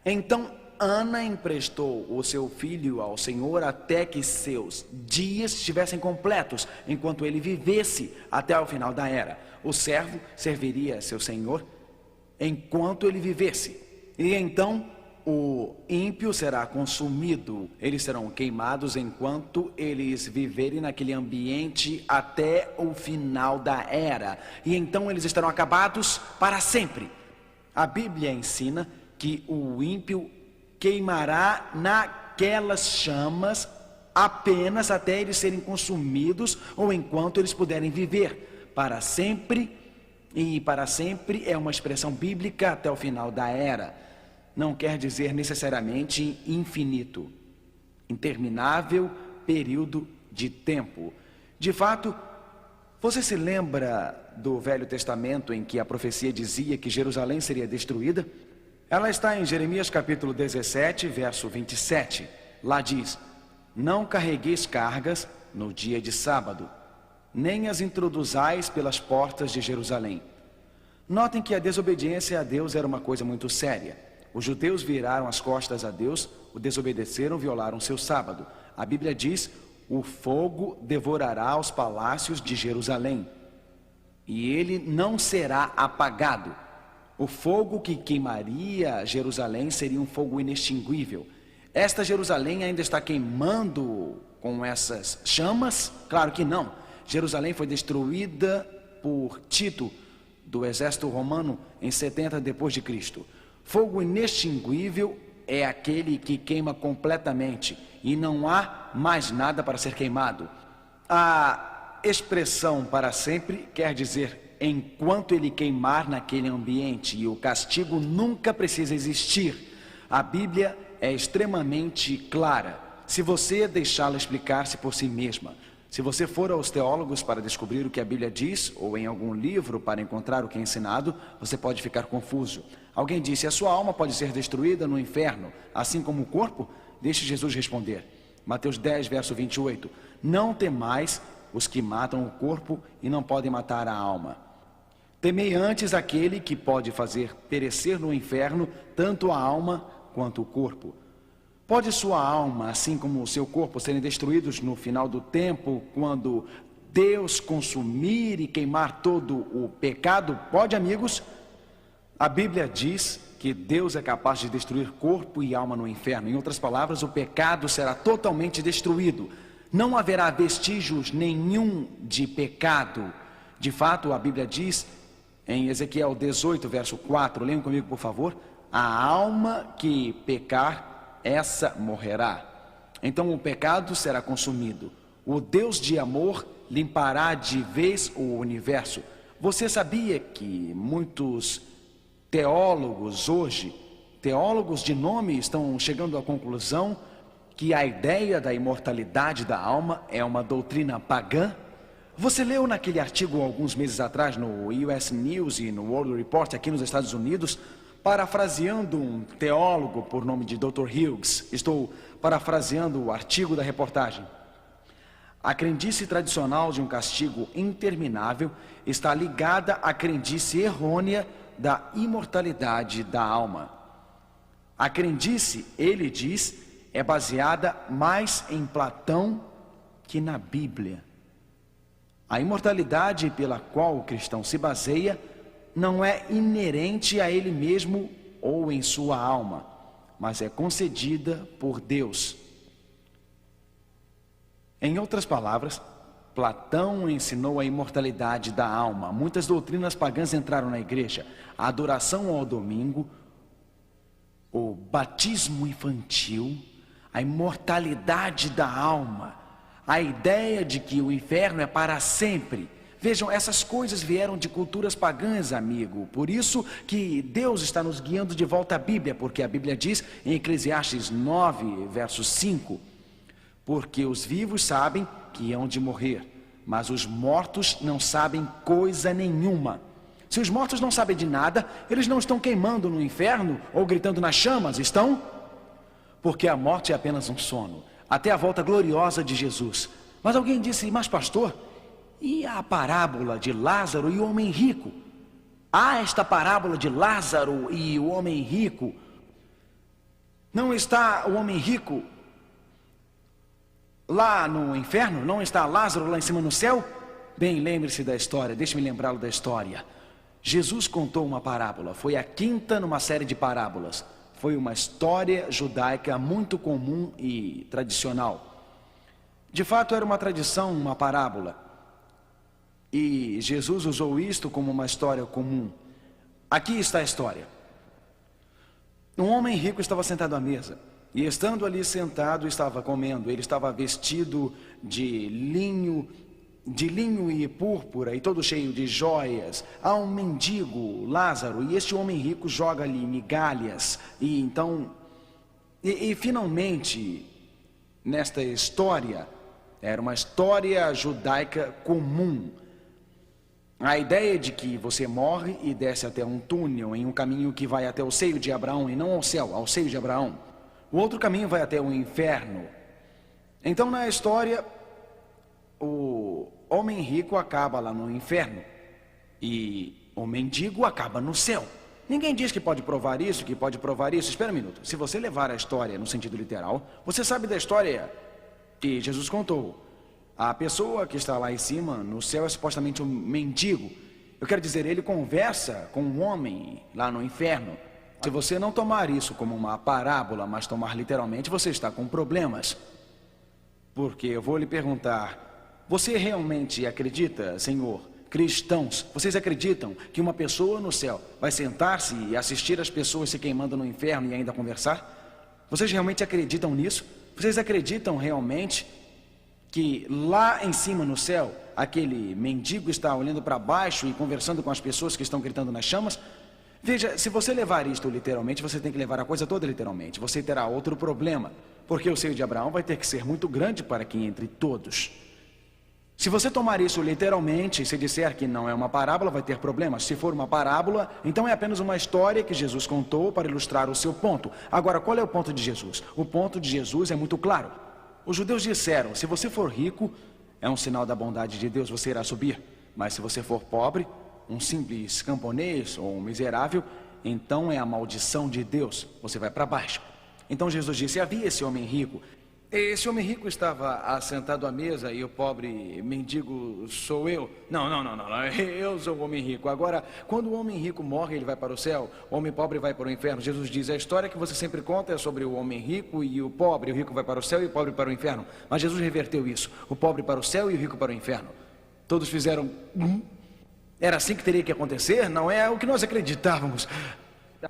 Então Ana emprestou o seu filho ao Senhor até que seus dias estivessem completos, enquanto ele vivesse até o final da era. O servo serviria seu Senhor enquanto ele vivesse. E então o ímpio será consumido. Eles serão queimados enquanto eles viverem naquele ambiente até o final da era. E então eles estarão acabados para sempre. A Bíblia ensina que o ímpio queimará naquelas chamas apenas até eles serem consumidos ou enquanto eles puderem viver. Para sempre, e para sempre é uma expressão bíblica até o final da era. Não quer dizer necessariamente infinito, interminável período de tempo. De fato, você se lembra do Velho Testamento em que a profecia dizia que Jerusalém seria destruída? Ela está em Jeremias capítulo 17, verso 27. Lá diz: não carregueis cargas no dia de sábado, nem as introduzais pelas portas de Jerusalém. Notem que a desobediência a Deus era uma coisa muito séria. Os judeus viraram as costas a Deus, o desobedeceram, violaram seu sábado. A Bíblia diz: o fogo devorará os palácios de Jerusalém, e ele não será apagado. O fogo que queimaria Jerusalém seria um fogo inextinguível. Esta Jerusalém ainda está queimando com essas chamas? Claro que não. Jerusalém foi destruída por Tito, do exército romano, em 70 depois de Cristo. Fogo inextinguível é aquele que queima completamente e não há mais nada para ser queimado. A expressão para sempre quer dizer enquanto ele queimar naquele ambiente, e o castigo nunca precisa existir. A Bíblia é extremamente clara, se você deixá-la explicar-se por si mesma. Se você for aos teólogos para descobrir o que a Bíblia diz, ou em algum livro para encontrar o que é ensinado, você pode ficar confuso. Alguém disse: a sua alma pode ser destruída no inferno, assim como o corpo? Deixe Jesus responder. Mateus 10, verso 28. Não temais os que matam o corpo e não podem matar a alma. Temei antes aquele que pode fazer perecer no inferno tanto a alma quanto o corpo. Pode sua alma, assim como o seu corpo, serem destruídos no final do tempo, quando Deus consumir e queimar todo o pecado? Pode, amigos? A Bíblia diz que Deus é capaz de destruir corpo e alma no inferno. Em outras palavras, o pecado será totalmente destruído. Não haverá vestígios nenhum de pecado. De fato, a Bíblia diz em Ezequiel 18, verso 4, leiam comigo, por favor: a alma que pecar, essa morrerá. Então o pecado será consumido. O Deus de amor limpará de vez o universo. Você sabia que muitos teólogos hoje, teólogos de nome, estão chegando à conclusão que a ideia da imortalidade da alma é uma doutrina pagã? Você leu naquele artigo alguns meses atrás no US News e no World Report aqui nos Estados Unidos, parafraseando um teólogo por nome de Dr. Hughes. Estou parafraseando o artigo da reportagem. A crendice tradicional de um castigo interminável está ligada à crendice errônea da imortalidade da alma. A crendice, ele diz, é baseada mais em Platão que na Bíblia. A imortalidade pela qual o cristão se baseia não é inerente a ele mesmo ou em sua alma, mas é concedida por Deus. Em outras palavras, Platão ensinou a imortalidade da alma. Muitas doutrinas pagãs entraram na igreja: a adoração ao domingo, o batismo infantil, a imortalidade da alma, a ideia de que o inferno é para sempre. Vejam, essas coisas vieram de culturas pagãs, amigo. Por isso que Deus está nos guiando de volta à Bíblia, porque a Bíblia diz em Eclesiastes 9, verso 5: porque os vivos sabem que hão de morrer, mas os mortos não sabem coisa nenhuma. Se os mortos não sabem de nada, eles não estão queimando no inferno ou gritando nas chamas, estão? Porque a morte é apenas um sono, até a volta gloriosa de Jesus. Mas alguém disse: mas pastor, e a parábola de Lázaro e o homem rico? Há esta parábola de Lázaro e o homem rico. Não está o homem rico lá no inferno? Não está Lázaro lá em cima no céu? Bem, lembre-se da história, deixe-me lembrá-lo da história. Jesus contou uma parábola, foi a quinta numa série de parábolas. Foi uma história judaica muito comum e tradicional. De fato, era uma tradição, uma parábola. E Jesus usou isto como uma história comum. Aqui está a história. Um homem rico estava sentado à mesa. E estando ali sentado, estava comendo. Ele estava vestido de linho e púrpura e todo cheio de joias. Há um mendigo, Lázaro, e este homem rico joga-lhe migalhas. E então, finalmente, nesta história, Era uma história judaica comum. A ideia de que você morre e desce até um túnel em um caminho que vai até o seio de Abraão e não ao céu, ao seio de Abraão. O outro caminho vai até o inferno. Então, na história, o homem rico acaba lá no inferno e o mendigo acaba no céu. Ninguém diz que pode provar isso, que pode provar isso. Espera um minuto. Se você levar a história no sentido literal, você sabe da história que Jesus contou. A pessoa que está lá em cima, no céu, é supostamente um mendigo. Eu quero dizer, ele conversa com um homem lá no inferno. Se você não tomar isso como uma parábola, mas tomar literalmente, você está com problemas. Porque eu vou lhe perguntar, você realmente acredita, Senhor, cristãos, vocês acreditam que uma pessoa no céu vai sentar-se e assistir as pessoas se queimando no inferno e ainda conversar? Vocês realmente acreditam nisso? Vocês acreditam realmente que lá em cima no céu, aquele mendigo está olhando para baixo e conversando com as pessoas que estão gritando nas chamas? Veja, se você levar isto literalmente, você tem que levar a coisa toda literalmente. Você terá outro problema, porque o seio de Abraão vai ter que ser muito grande para que entre todos. Se você tomar isso literalmente, e se disser que não é uma parábola, vai ter problemas. Se for uma parábola, então é apenas uma história que Jesus contou para ilustrar o seu ponto. Agora, qual é o ponto de Jesus? O ponto de Jesus é muito claro. Os judeus disseram, se você for rico, é um sinal da bondade de Deus, você irá subir. Mas se você for pobre, um simples camponês ou um miserável, então é a maldição de Deus, você vai para baixo. Então Jesus disse, havia esse homem rico. Esse homem rico estava assentado à mesa e o pobre mendigo sou eu. Não, eu sou o homem rico. Agora, quando o homem rico morre, ele vai para o céu, o homem pobre vai para o inferno. Jesus diz, a história que você sempre conta é sobre o homem rico e o pobre. O rico vai para o céu e o pobre para o inferno. Mas Jesus reverteu isso, o pobre para o céu e o rico para o inferno. Todos fizeram... Era assim que teria que acontecer? Não é o que nós acreditávamos.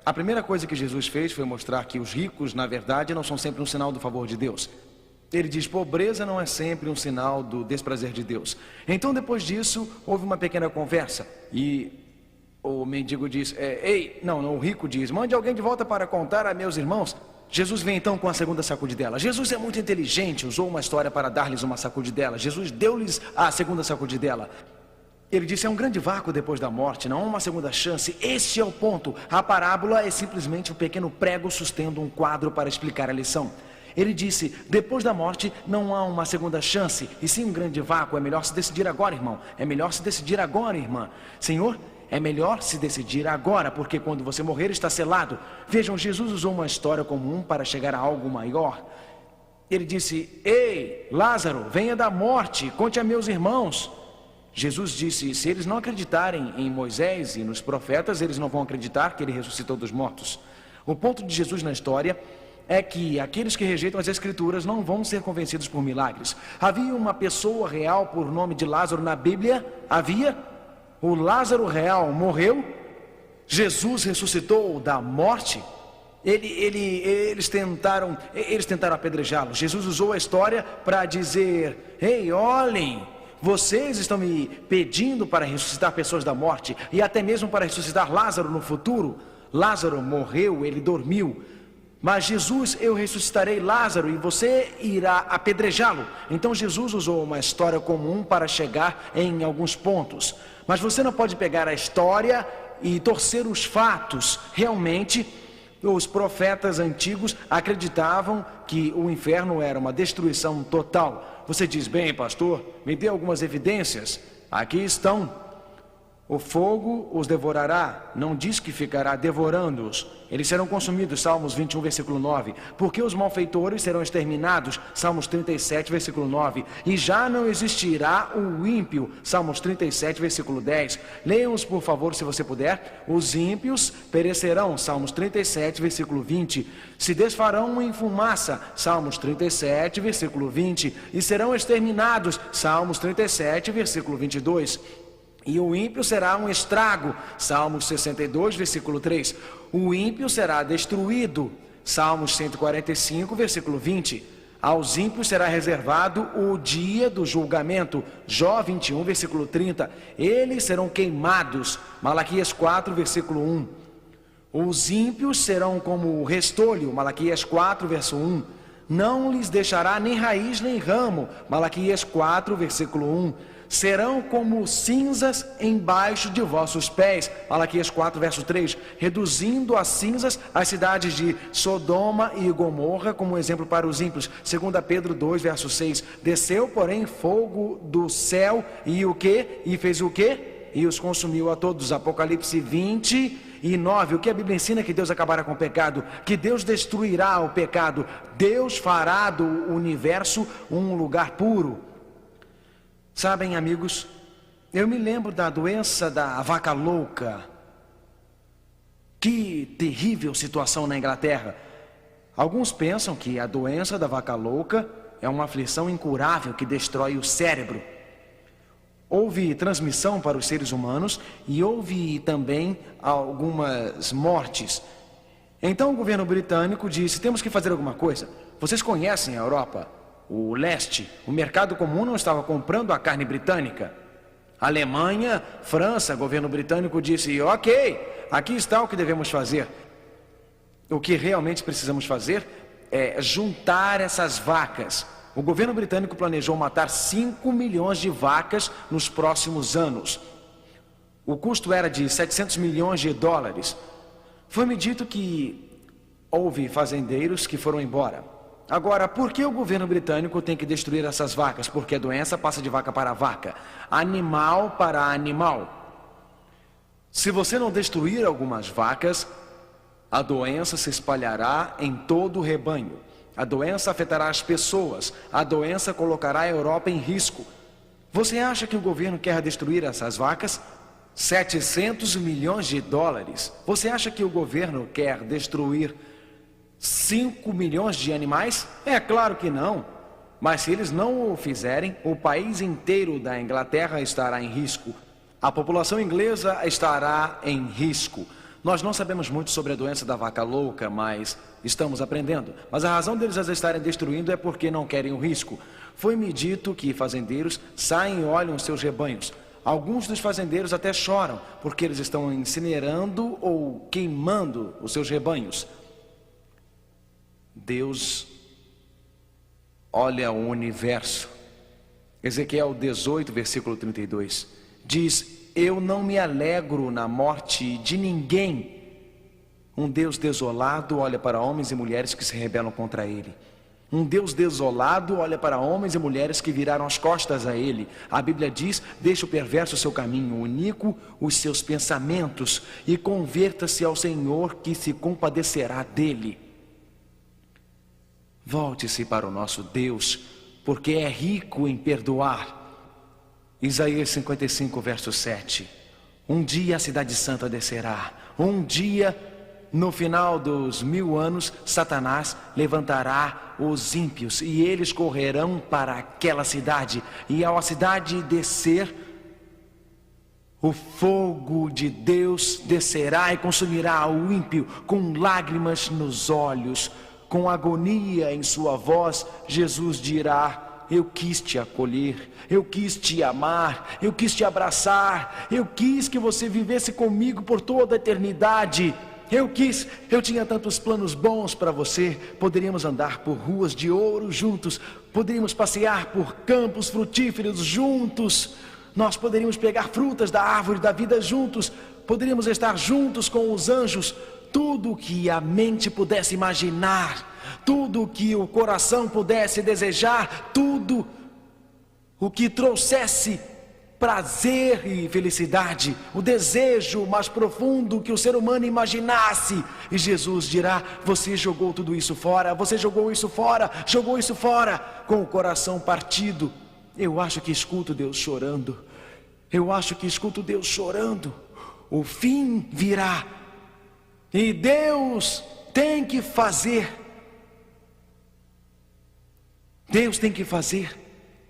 A primeira coisa que Jesus fez foi mostrar que os ricos, na verdade, não são sempre um sinal do favor de Deus. Ele diz, pobreza não é sempre um sinal do desprazer de Deus. Então, depois disso, houve uma pequena conversa. E o mendigo diz, o rico diz, mande alguém de volta para contar a meus irmãos. Jesus vem então com a segunda sacudidela. Jesus é muito inteligente, usou uma história para dar-lhes uma sacudidela. Jesus deu-lhes a segunda sacudidela. Ele disse, é um grande vácuo depois da morte, não há uma segunda chance. Este é o ponto. A parábola é simplesmente um pequeno prego sustendo um quadro para explicar a lição. Ele disse, depois da morte não há uma segunda chance, e sim um grande vácuo. É melhor se decidir agora, irmão. É melhor se decidir agora, irmã. Senhor, é melhor se decidir agora, porque quando você morrer está selado. Vejam, Jesus usou uma história comum para chegar a algo maior. Ele disse, ei, Lázaro, venha da morte, conte a meus irmãos. Jesus disse, se eles não acreditarem em Moisés e nos profetas, eles não vão acreditar que ele ressuscitou dos mortos. O ponto de Jesus na história é que aqueles que rejeitam as Escrituras não vão ser convencidos por milagres. Havia uma pessoa real por nome de Lázaro na Bíblia? Havia? O Lázaro real morreu? Jesus ressuscitou da morte? Eles tentaram apedrejá-lo. Jesus usou a história para dizer, ei, olhem, vocês estão me pedindo para ressuscitar pessoas da morte e até mesmo para ressuscitar Lázaro no futuro. Lázaro morreu, ele dormiu. Mas Jesus, eu ressuscitarei Lázaro e você irá apedrejá-lo. Então Jesus usou uma história comum para chegar em alguns pontos. Mas você não pode pegar a história e torcer os fatos. Realmente, os profetas antigos acreditavam que o inferno era uma destruição total. Você diz, bem, pastor, me dê algumas evidências. Aqui estão. O fogo os devorará, não diz que ficará devorando-os. Eles serão consumidos, Salmos 21, versículo 9. Porque os malfeitores serão exterminados, Salmos 37, versículo 9. E já não existirá o ímpio, Salmos 37, versículo 10. Leiam-os, por favor, se você puder. Os ímpios perecerão, Salmos 37, versículo 20. Se desfarão em fumaça, Salmos 37, versículo 20. E serão exterminados, Salmos 37, versículo 22. E o ímpio será um estrago, Salmos 62, versículo 3. O ímpio será destruído, Salmos 145, versículo 20. Aos ímpios será reservado o dia do julgamento, Jó 21, versículo 30. Eles serão queimados, Malaquias 4, versículo 1. Os ímpios serão como o restolho, Malaquias 4, verso 1. não lhes deixará nem raiz nem ramo. Malaquias 4, versículo 1. Serão como cinzas embaixo de vossos pés. Malaquias 4, verso 3. Reduzindo a cinzas as cidades de Sodoma e Gomorra como exemplo para os ímpios. 2 Pedro 2, verso 6. Desceu, porém, fogo do céu e o quê? E fez o quê? E os consumiu a todos. Apocalipse 20:9. O que a Bíblia ensina? Que Deus acabará com o pecado, que Deus destruirá o pecado, Deus fará do universo um lugar puro. Sabem, amigos, eu me lembro da doença da vaca louca. Que terrível situação na Inglaterra. Alguns pensam que a doença da vaca louca é uma aflição incurável que destrói o cérebro. Houve transmissão para os seres humanos e houve também algumas mortes. Então o governo britânico disse: temos que fazer alguma coisa. Vocês conhecem a Europa, o leste, o mercado comum não estava comprando a carne britânica. Alemanha, França, governo britânico disse: ok, aqui está o que devemos fazer. O que realmente precisamos fazer é juntar essas vacas. O governo britânico planejou matar 5 milhões de vacas nos próximos anos. O custo era de 700 milhões de dólares. Foi-me dito que houve fazendeiros que foram embora. Agora, por que o governo britânico tem que destruir essas vacas? Porque a doença passa de vaca para vaca, animal para animal. Se você não destruir algumas vacas, a doença se espalhará em todo o rebanho. A doença afetará as pessoas. A doença colocará a Europa em risco. Você acha que o governo quer destruir essas vacas? 700 milhões de dólares. Você acha que o governo quer destruir 5 milhões de animais? É claro que não. Mas se eles não o fizerem, o país inteiro da Inglaterra estará em risco. A população inglesa estará em risco. Nós não sabemos muito sobre a doença da vaca louca, mas estamos aprendendo. Mas a razão deles as estarem destruindo é porque não querem o risco. Foi-me dito que fazendeiros saem e olham os seus rebanhos. Alguns dos fazendeiros até choram, porque eles estão incinerando ou queimando os seus rebanhos. Deus olha o universo. Ezequiel 18, versículo 32. Diz: eu não me alegro na morte de ninguém. Um Deus desolado olha para homens e mulheres que se rebelam contra ele. Um Deus desolado olha para homens e mulheres que viraram as costas a ele. A Bíblia diz: deixa o perverso o seu caminho, o iníquo os seus pensamentos, e converta-se ao Senhor, que se compadecerá dele. Volte-se para o nosso Deus, porque é rico em perdoar. Isaías 55, verso 7. Um dia a cidade santa descerá. Um dia, no final dos 1000 anos, Satanás levantará os ímpios e eles correrão para aquela cidade. E ao a cidade descer, o fogo de Deus descerá e consumirá o ímpio com lágrimas nos olhos, com agonia em sua voz. Jesus dirá: eu quis te acolher, eu quis te amar, eu quis te abraçar, eu quis que você vivesse comigo por toda a eternidade. Eu tinha tantos planos bons para você. Poderíamos andar por ruas de ouro juntos, poderíamos passear por campos frutíferos juntos, nós poderíamos pegar frutas da árvore da vida juntos, poderíamos estar juntos com os anjos. Tudo o que a mente pudesse imaginar, tudo o que o coração pudesse desejar, tudo o que trouxesse prazer e felicidade, o desejo mais profundo que o ser humano imaginasse. E Jesus dirá: você jogou tudo isso fora, você jogou isso fora, com o coração partido. Eu acho que escuto Deus chorando, o fim virá, e Deus tem que fazer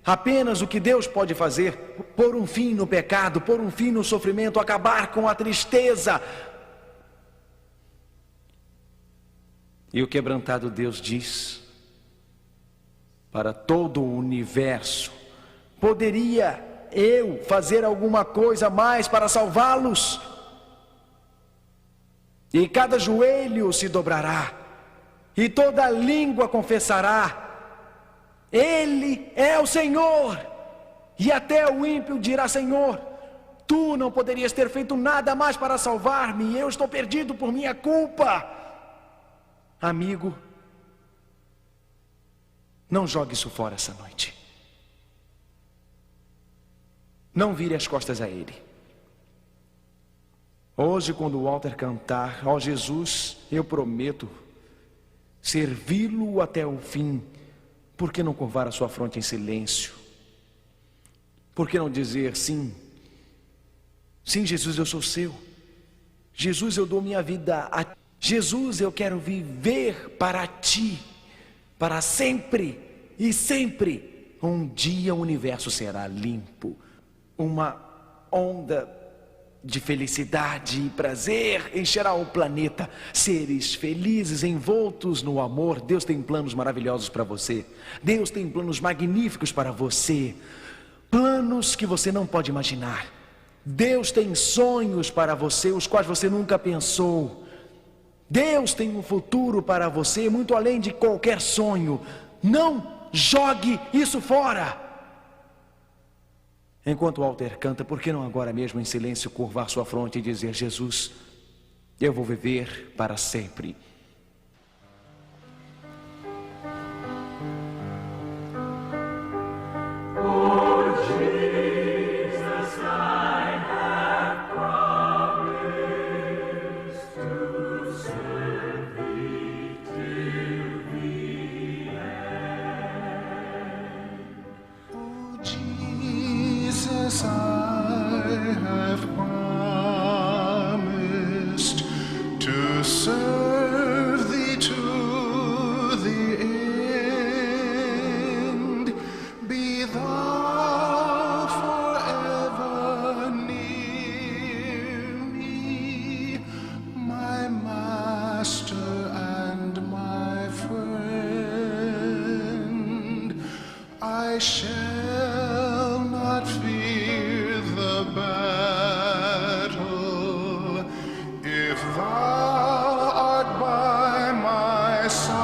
apenas o que Deus pode fazer: pôr um fim no pecado, pôr um fim no sofrimento, acabar com a tristeza. E o quebrantado Deus diz para todo o universo: poderia eu fazer alguma coisa mais para salvá-los? E cada joelho se dobrará, e toda língua confessará: Ele é o Senhor. E até o ímpio dirá: Senhor, Tu não poderias ter feito nada mais para salvar-me, eu estou perdido por minha culpa. Amigo, não jogue isso fora essa noite. Não vire as costas a Ele. Hoje, quando o Walter cantar: ó Jesus, eu prometo servi-lo até o fim, por que não curvar a sua fronte em silêncio? Por que não dizer: sim, sim, Jesus, eu sou seu. Jesus, eu dou minha vida a Ti. Jesus, eu quero viver para Ti, para sempre e sempre. Um dia o universo será limpo, uma onda de felicidade e prazer encherá o planeta. Seres felizes, envoltos no amor. Deus tem planos maravilhosos para você. Deus tem planos magníficos para você. Planos que você não pode imaginar. Deus tem sonhos para você, os quais você nunca pensou. Deus tem um futuro para você, muito além de qualquer sonho. Não jogue isso fora. Enquanto o Walter canta, por que não agora mesmo em silêncio curvar sua fronte e dizer: Jesus, eu vou viver para sempre. I shall not fear the battle if thou art by my side,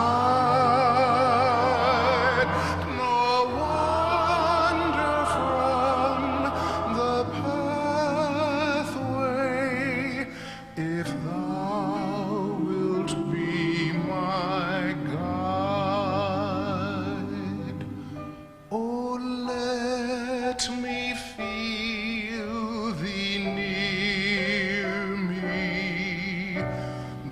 nor wander from the pathway if thou wilt be my guide. Oh, let me feel thee near me.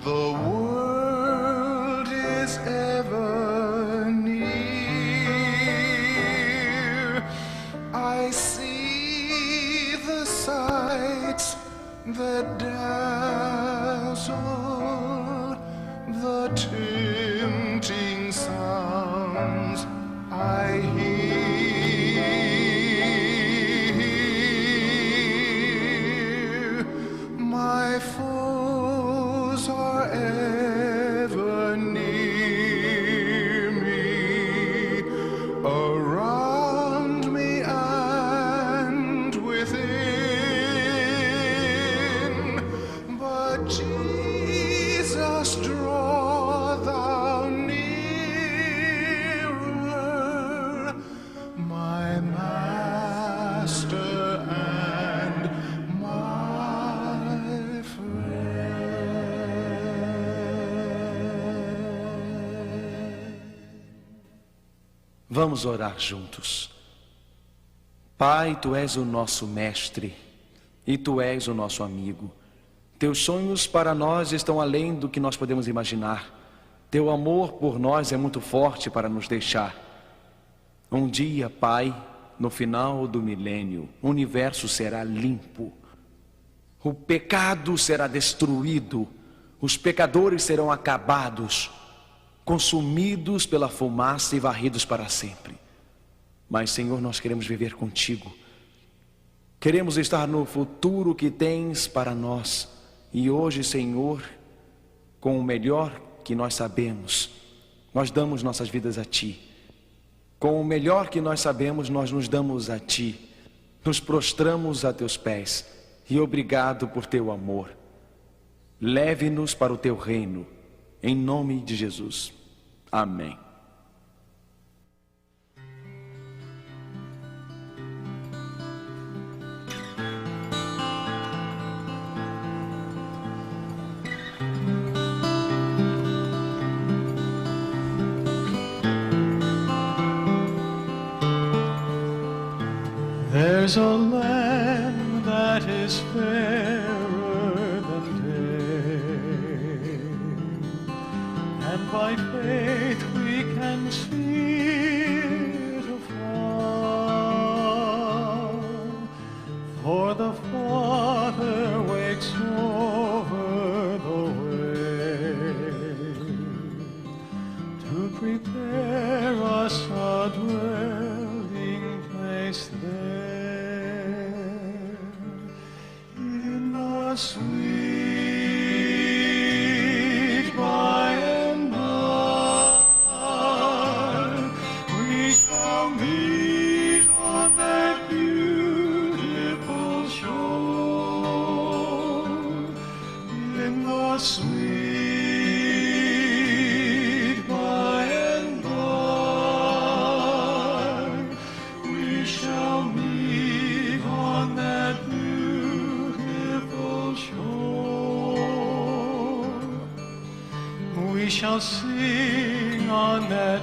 The world is ever near. I see the sights that dazzle, the tempting sounds I hear. My foes are ever near me, around me and within. But Jesus, draw thou nearer, my Master and my friend. Vamos orar juntos. Pai, Tu és o nosso mestre e Tu és o nosso amigo. Teus sonhos para nós estão além do que nós podemos imaginar. Teu amor por nós é muito forte para nos deixar. Um dia, Pai, no final do milênio, o universo será limpo. O pecado será destruído. Os pecadores serão acabados, consumidos pela fumaça e varridos para sempre. Mas, Senhor, nós queremos viver contigo. Queremos estar no futuro que tens para nós. E hoje, Senhor, com o melhor que nós sabemos, nós damos nossas vidas a Ti. Com o melhor que nós sabemos, nós nos damos a Ti. Nos prostramos a Teus pés. E obrigado por Teu amor. Leve-nos para o Teu reino. Em nome de Jesus. Amém. There's a land that is fairer than day, and by faith we can see it afar. For the Father wakes over the way to prepare us a dwelling place there. Sweet by and by, we shall meet on that beautiful shore. In the sweet by and by, we shall meet on that shore. We shall sing on that